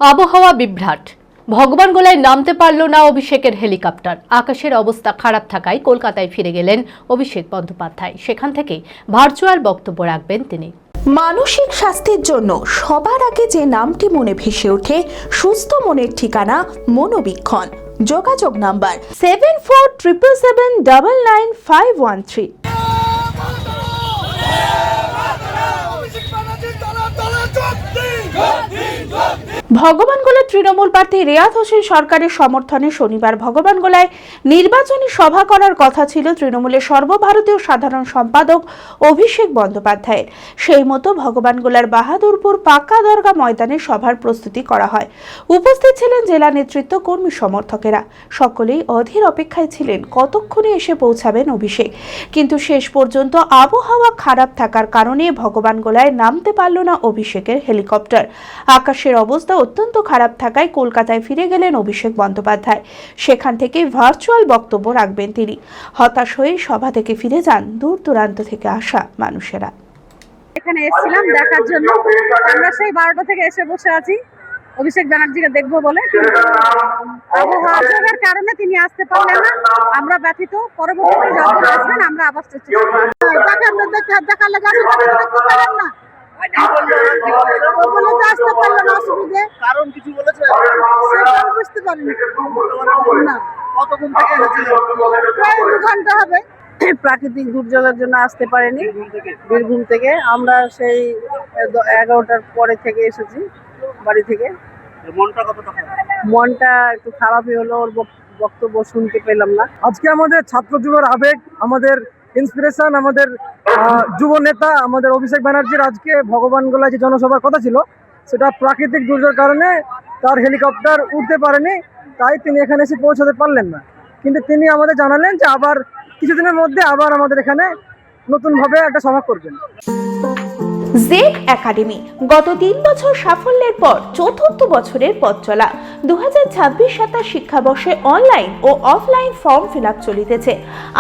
আবহাওয়া বিভ্রাট। ভগবানগোলায় নামতে পারল না অভিষেকের হেলিকপ্টার। আকাশের অবস্থা খারাপ থাকায় কলকাতায় ফিরে গেলেন অভিষেক বন্দ্যোপাধ্যায়। সেখান থেকে ভার্চুয়াল বক্তব্য রাখবেন তিনি। মানসিক স্বাস্থ্যের জন্য সবার আগে যে নামটি মনে ভেসে ওঠে, সুস্থ মনের ঠিকানা মনোবীক্ষণ। যোগাযোগ নাম্বার 7477799513। ভগবানগোলা তৃণমূল প্রার্থী রিয়াদ হোসেন সরকারের সমর্থনে শনিবার ভগবানগোলায় নির্বাচনী সভা করার কথা ছিল তৃণমূলের সর্বভারতীয় সাধারণ সম্পাদক অভিষেক বন্দ্যোপাধ্যায়ের। সেই মতো ভগবানগোলার বাহাদুরপুর পাকা দরগা ময়দানে সভার প্রস্তুতি করা হয়। উপস্থিত ছিলেন জেলা নেতৃত্ব, কর্মী সমর্থকেরা। সকলেই অধীর অপেক্ষায় ছিলেন কতক্ষণে এসে পৌঁছাবেন অভিষেক। কিন্তু শেষ পর্যন্ত আবহাওয়া খারাপ থাকার কারণে ভগবানগোলায় নামতে পারল না অভিষেকের হেলিকপ্টার। আকাশের অবস্থা অত্যন্ত খারাপ থাকায় কলকাতায় ফিরে গেলেন অভিষেক বন্দ্যোপাধ্যায়। সেখান থেকে ভার্চুয়াল বক্তব্য রাখবেন তিনি। হতাশ হয়ে সভা থেকে ফিরে যান দূর দূরান্ত থেকে আসা মানুষেরা। এখানে এসেছিলাম দেখার জন্য। আমরা সেই 12টা থেকে এসে বসে আছি অভিষেক ব্যানার্জিকে দেখবো বলে, কিন্তু আবহাওয়ার কারণে তিনি আসতে পারলেন না। আমরা ব্যথিত। পরবর্তীতে যখন আসবেন আমরা আবার চেষ্টা করব। আসতে পারলো না, অসুবিধে কারণ কিছু বলেছে সেটা বুঝতে পারিনি। না, কতক্ষণ থেকে এসেছিল? প্রায় 2 ঘন্টা হবে। প্রাকৃতিক দুর্যোগের জন্য আসতে পারেনি বীরভূম থেকে। আমরা সেই 11টার পরে থেকে এসেছি বাড়ি থেকে। মনটা কতটা খারাপ? মনটা একটু খারাপই হলো, ওর বক্তব্য শুনতে পেলাম না। আজকে আমাদের ছাত্র যুবর আবেগ, আমাদের ইন্সপিরেশন, আমাদের যুব নেতা আমাদের অভিষেক ব্যানার্জির আজকে ভগবানগোলায় যে জনসভার কথা ছিল, সেটা প্রাকৃতিক দুর্যোগের কারণে তার হেলিকপ্টার উঠতে পারেনি, তাই তিনি এখানে এসে পৌঁছাতে পারলেন না। কিন্তু তিনি আমাদের জানালেন যে আবার কিছুদিনের মধ্যে আবার আমাদের এখানে নতুনভাবে একটা সভা করবেন। জেড একাডেমি গত 3 বছর সাফল্যের পর চতুর্থ বছরের পথ চলা। 2026-27 শিক্ষাবর্ষে অনলাইন ও অফলাইন ফর্ম ফিল আপ চলিতেছে।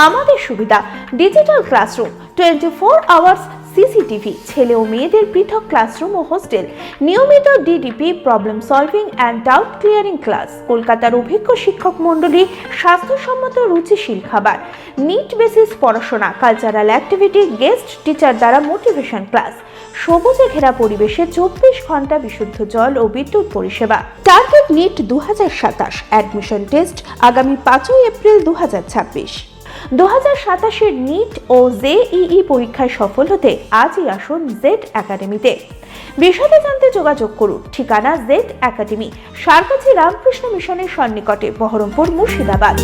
আমাদের সুবিধা ডিজিটাল ক্লাসরুম, 24 আওয়ার্স সিসিটিভি, ছেলে ও মেয়েদের পৃথক ক্লাসরুম ও হোস্টেল, নিয়মিত DDP, problem solving and doubt clearing class, কলকাতার অভিজ্ঞ শিক্ষক মণ্ডলী, স্বাস্থ্যসম্মত রুচিশীল খাবার, নিট বেসিস পড়াশোনা, কালচারাল অ্যাক্টিভিটি, গেস্ট টিচার দ্বারা মোটিভেশন ক্লাস, সবুজে ঘেরা পরিবেশে 24 ঘন্টা বিশুদ্ধ জল ও বিদ্যুৎ পরিষেবা। টার্গেট নিট 2027, অ্যাডমিশন টেস্ট আগামী 5 এপ্রিল 2026। 2027-এর নিট ও জেইই পরীক্ষায় সফল হতে আজই আসুন জেড একাডেমিতে। বিশদে জানতে যোগাযোগ করুন। ঠিকানা জেড একাডেমি, সারকাছি রামকৃষ্ণ মিশনের সন্নিকটে, বহরমপুর, মুর্শিদাবাদ।